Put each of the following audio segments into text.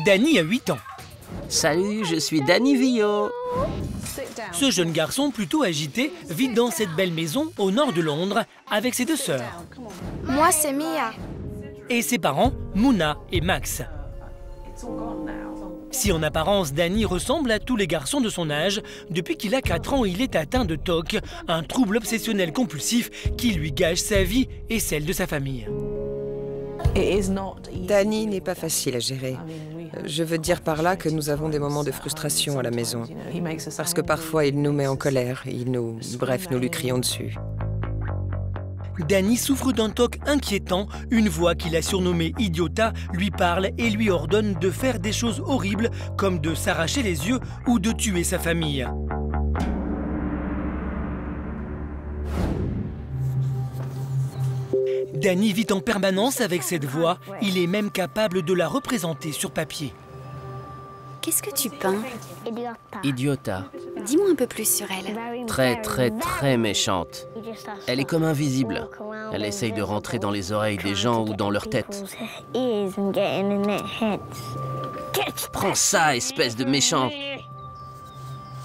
Danny a 8 ans. Salut, je suis Danny Villot. Ce jeune garçon plutôt agité vit dans cette belle maison au nord de Londres avec ses deux sœurs. Moi, c'est Mia. Et ses parents, Mouna et Max. Si en apparence Danny ressemble à tous les garçons de son âge, depuis qu'il a 4 ans, il est atteint de TOC, un trouble obsessionnel compulsif qui lui gâche sa vie et celle de sa famille. Danny n'est pas facile à gérer. Je veux dire par là que nous avons des moments de frustration à la maison. Parce que parfois, il nous met en colère, bref, nous lui crions dessus. Danny souffre d'un TOC inquiétant. Une voix qu'il a surnommée Idiota lui parle et lui ordonne de faire des choses horribles comme de s'arracher les yeux ou de tuer sa famille. Danny vit en permanence avec cette voix. Il est même capable de la représenter sur papier. Qu'est-ce que tu peins? Idiota. Dis-moi un peu plus sur elle. Très méchante. Elle est comme invisible. Elle essaye de rentrer dans les oreilles des gens ou dans leur tête. Prends ça, espèce de méchant.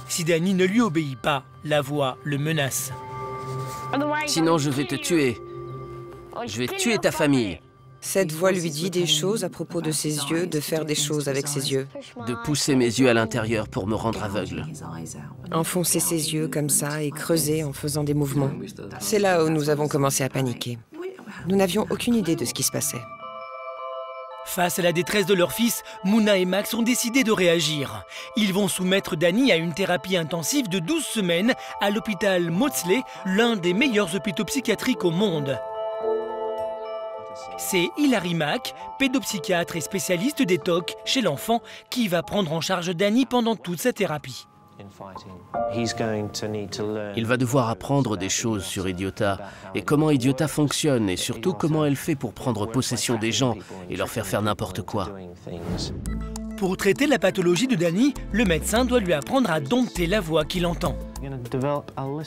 Si Danny ne lui obéit pas, la voix le menace. Sinon, je vais te tuer. Je vais tuer ta famille. Cette voix lui dit des choses à propos de ses yeux, de faire des choses avec ses yeux. De pousser mes yeux à l'intérieur pour me rendre aveugle. Enfoncer ses yeux comme ça et creuser en faisant des mouvements. C'est là où nous avons commencé à paniquer. Nous n'avions aucune idée de ce qui se passait. Face à la détresse de leur fils, Mouna et Max ont décidé de réagir. Ils vont soumettre Danny à une thérapie intensive de 12 semaines à l'hôpital Maudsley, l'un des meilleurs hôpitaux psychiatriques au monde. C'est Hilary Mack, pédopsychiatre et spécialiste des TOC chez l'enfant, qui va prendre en charge Danny pendant toute sa thérapie. Il va devoir apprendre des choses sur Idiota et comment Idiota fonctionne et surtout comment elle fait pour prendre possession des gens et leur faire n'importe quoi. Pour traiter la pathologie de Danny, le médecin doit lui apprendre à dompter la voix qu'il entend.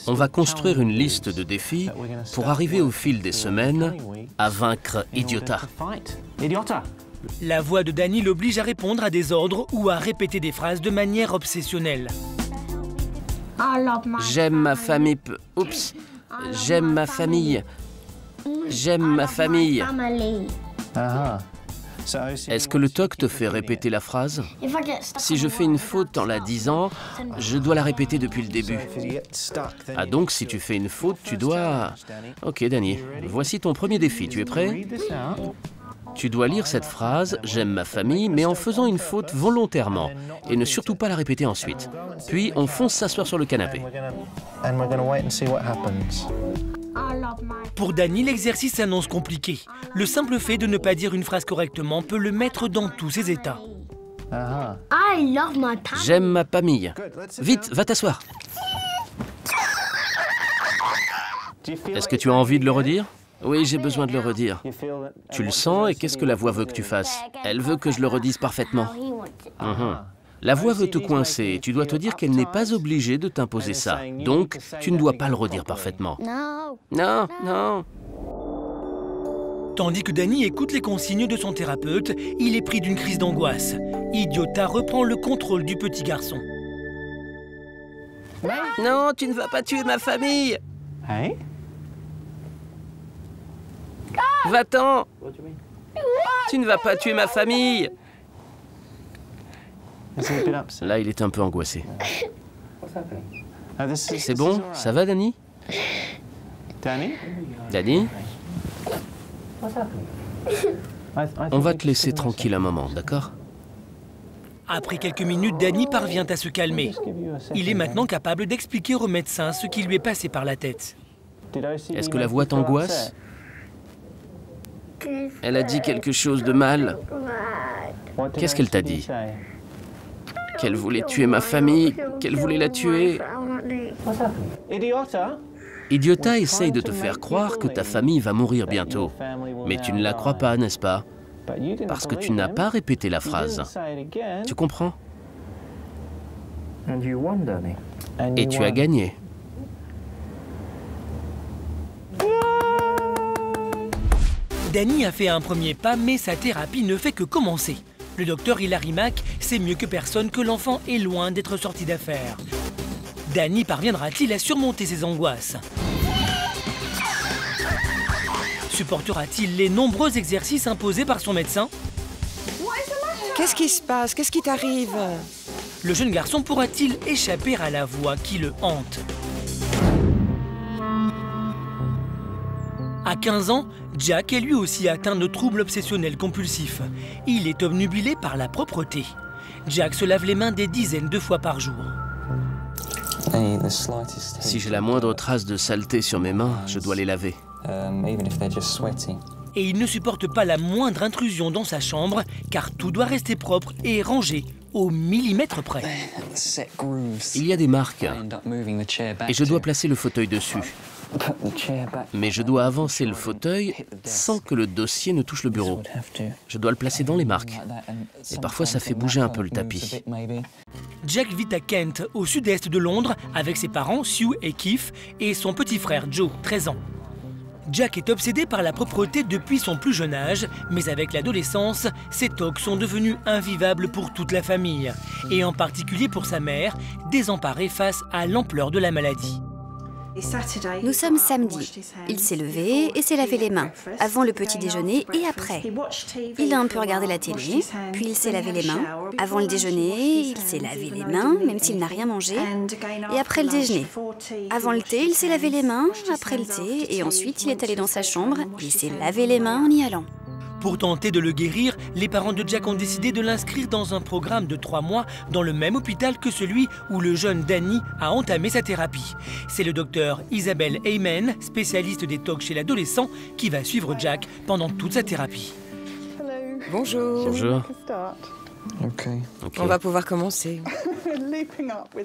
On va construire une liste de défis pour arriver au fil des semaines à vaincre Idiota. La voix de Danny l'oblige à répondre à des ordres ou à répéter des phrases de manière obsessionnelle. J'aime ma famille. Oups. J'aime ma famille. J'aime ma famille. Est-ce que le TOC te fait répéter la phrase? Si je fais une faute en la disant, je dois la répéter depuis le début. Ah donc, si tu fais une faute, tu dois... Ok, Danny, voici ton premier défi. Tu es prêt? Tu dois lire cette phrase « J'aime ma famille », mais en faisant une faute volontairement, et ne surtout pas la répéter ensuite. Puis, on fonce s'asseoir sur le canapé. Pour Danny, l'exercice s'annonce compliqué. Le simple fait de ne pas dire une phrase correctement peut le mettre dans tous ses états. J'aime ma famille. Vite, va t'asseoir. Est-ce que tu as envie de le redire? Oui, j'ai besoin de le redire. Tu le sens et qu'est-ce que la voix veut que tu fasses? Elle veut que je le redise parfaitement. La voix veut te coincer et tu dois te dire qu'elle n'est pas obligée de t'imposer ça. Donc, tu ne dois pas le redire parfaitement. Non, non. Tandis que Danny écoute les consignes de son thérapeute, il est pris d'une crise d'angoisse. Idiota reprend le contrôle du petit garçon. Non, tu ne vas pas tuer ma famille. Va-t'en. Tu ne vas pas tuer ma famille. Là, il est un peu angoissé. C'est bon? Ça va, Danny? Danny? On va te laisser tranquille un moment, d'accord? Après quelques minutes, Danny parvient à se calmer. Il est maintenant capable d'expliquer au médecin ce qui lui est passé par la tête. Est-ce que la voix t'angoisse? Elle a dit quelque chose de mal. Qu'est-ce qu'elle t'a dit? Qu'elle voulait tuer ma famille, qu'elle voulait la tuer. Idiota essaye de te faire croire que ta famille va mourir bientôt. Mais tu ne la crois pas, n'est-ce pas? Parce que tu n'as pas répété la phrase. Tu comprends? Et tu as gagné. Danny a fait un premier pas, mais sa thérapie ne fait que commencer. Le docteur Hilary Mack sait mieux que personne que l'enfant est loin d'être sorti d'affaire. Danny parviendra-t-il à surmonter ses angoisses? Supportera-t-il les nombreux exercices imposés par son médecin? Qu'est-ce qui se passe? Qu'est-ce qui t'arrive? Le jeune garçon pourra-t-il échapper à la voix qui le hante? À 15 ans, Jack est lui aussi atteint de troubles obsessionnels compulsifs. Il est obnubilé par la propreté. Jack se lave les mains des dizaines de fois par jour. Si j'ai la moindre trace de saleté sur mes mains, je dois les laver. Et il ne supporte pas la moindre intrusion dans sa chambre, car tout doit rester propre et rangé au millimètre près. Il y a des marques, et je dois placer le fauteuil dessus. Mais je dois avancer le fauteuil sans que le dossier ne touche le bureau. Je dois le placer dans les marques. Et parfois, ça fait bouger un peu le tapis. Jack vit à Kent, au sud-est de Londres, avec ses parents Sue et Keith, et son petit frère Joe, 13 ans. Jack est obsédé par la propreté depuis son plus jeune âge, mais avec l'adolescence, ses tocs sont devenus invivables pour toute la famille, et en particulier pour sa mère, désemparée face à l'ampleur de la maladie. Nous sommes samedi. Il s'est levé et s'est lavé les mains, avant le petit déjeuner et après. Il a un peu regardé la télé, puis il s'est lavé les mains. Avant le déjeuner, il s'est lavé les mains, même s'il n'a rien mangé. Et après le déjeuner. Avant le thé, il s'est lavé les mains, après le thé, et ensuite il est allé dans sa chambre et il s'est lavé les mains en y allant. Pour tenter de le guérir, les parents de Jack ont décidé de l'inscrire dans un programme de 3 mois dans le même hôpital que celui où le jeune Danny a entamé sa thérapie. C'est le docteur Isabelle Heyman, spécialiste des tocs chez l'adolescent, qui va suivre Jack pendant toute sa thérapie. Bonjour. Bonjour. Okay. On va pouvoir commencer.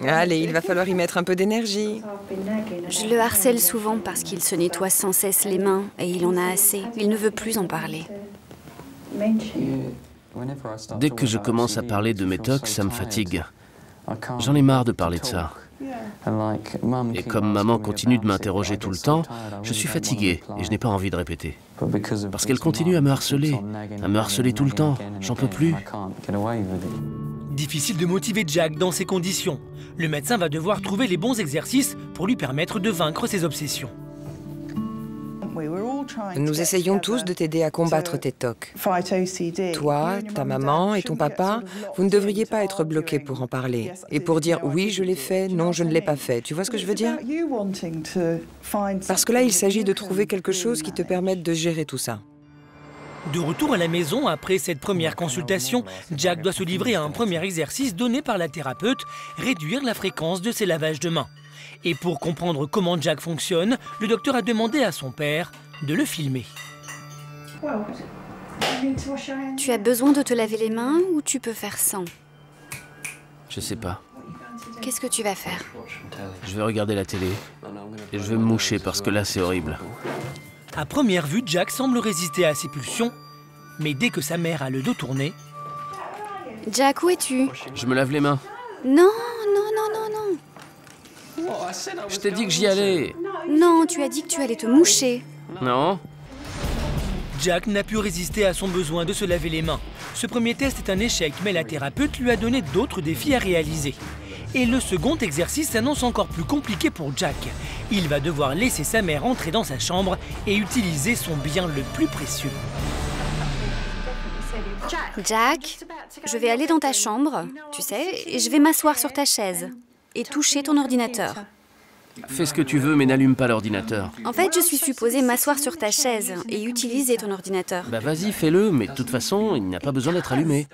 Allez, il va falloir y mettre un peu d'énergie. Je le harcèle souvent parce qu'il se nettoie sans cesse les mains et il en a assez. Il ne veut plus en parler. Dès que je commence à parler de mes tocs, ça me fatigue. J'en ai marre de parler de ça. Et comme maman continue de m'interroger tout le temps, je suis fatigué et je n'ai pas envie de répéter. Parce qu'elle continue à me harceler tout le temps. J'en peux plus. Difficile de motiver Jack dans ces conditions. Le médecin va devoir trouver les bons exercices pour lui permettre de vaincre ses obsessions. Nous essayons tous de t'aider à combattre tes tocs. Toi, ta maman et ton papa, vous ne devriez pas être bloqués pour en parler. Et pour dire « oui, je l'ai fait, non, je ne l'ai pas fait ». Tu vois ce que je veux dire? Parce que là, il s'agit de trouver quelque chose qui te permette de gérer tout ça. De retour à la maison, après cette première consultation, Jack doit se livrer à un premier exercice donné par la thérapeute, réduire la fréquence de ses lavages de mains. Et pour comprendre comment Jack fonctionne, le docteur a demandé à son père de le filmer. Tu as besoin de te laver les mains ou tu peux faire sans? Je sais pas. Qu'est-ce que tu vas faire? Je vais regarder la télé et je vais me moucher parce que là, c'est horrible. À première vue, Jack semble résister à ses pulsions, mais dès que sa mère a le dos tourné... Jack, où es-tu? Je me lave les mains. Non, non, non, non, non. Je t'ai dit que j'y allais. Non, tu as dit que tu allais te moucher. Non. Jack n'a pu résister à son besoin de se laver les mains. Ce premier test est un échec, mais la thérapeute lui a donné d'autres défis à réaliser. Et le second exercice s'annonce encore plus compliqué pour Jack. Il va devoir laisser sa mère entrer dans sa chambre et utiliser son bien le plus précieux. Jack, je vais aller dans ta chambre, tu sais, et je vais m'asseoir sur ta chaise et toucher ton ordinateur. Fais ce que tu veux, mais n'allume pas l'ordinateur. En fait, je suis supposée m'asseoir sur ta chaise et utiliser ton ordinateur. Bah vas-y, fais-le, mais de toute façon, il n'a pas besoin d'être allumé.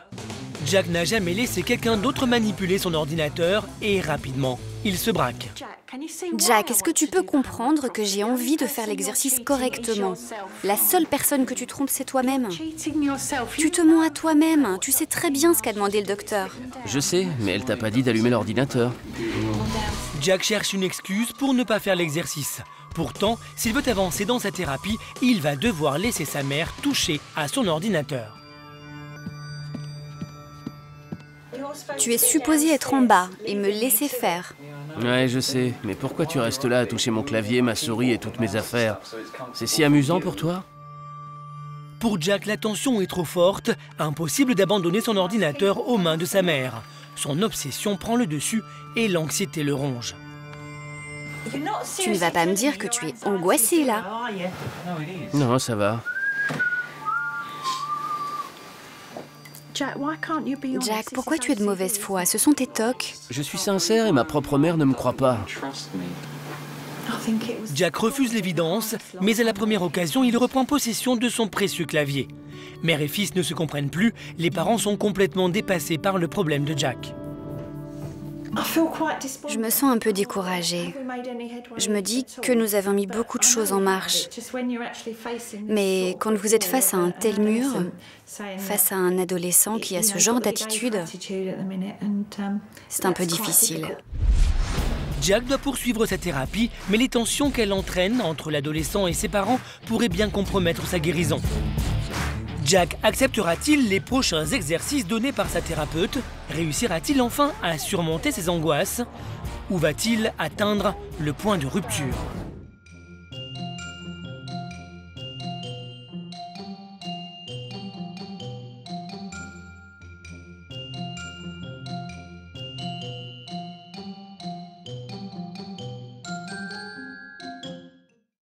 Jack n'a jamais laissé quelqu'un d'autre manipuler son ordinateur et rapidement, il se braque. Jack, est-ce que tu peux comprendre que j'ai envie de faire l'exercice correctement? La seule personne que tu trompes, c'est toi-même. Tu te mens à toi-même. Tu sais très bien ce qu'a demandé le docteur. Je sais, mais elle t'a pas dit d'allumer l'ordinateur. Jack cherche une excuse pour ne pas faire l'exercice. Pourtant, s'il veut avancer dans sa thérapie, il va devoir laisser sa mère toucher à son ordinateur. Tu es supposé être en bas et me laisser faire. Ouais, je sais, mais pourquoi tu restes là à toucher mon clavier, ma souris et toutes mes affaires? C'est si amusant pour toi? Pour Jack, la tension est trop forte, impossible d'abandonner son ordinateur aux mains de sa mère. Son obsession prend le dessus et l'anxiété le ronge. Tu ne vas pas me dire que tu es angoissé là? Non, ça va. Jack, pourquoi tu es de mauvaise foi? Ce sont tes tocs. Je suis sincère et ma propre mère ne me croit pas. Jack refuse l'évidence, mais à la première occasion, il reprend possession de son précieux clavier. Mère et fils ne se comprennent plus, les parents sont complètement dépassés par le problème de Jack. Je me sens un peu découragée. Je me dis que nous avons mis beaucoup de choses en marche. Mais quand vous êtes face à un tel mur, face à un adolescent qui a ce genre d'attitude, c'est un peu difficile. Jack doit poursuivre sa thérapie, mais les tensions qu'elle entraîne entre l'adolescent et ses parents pourraient bien compromettre sa guérison. Jack acceptera-t-il les prochains exercices donnés par sa thérapeute? Réussira-t-il enfin à surmonter ses angoisses? Ou va-t-il atteindre le point de rupture?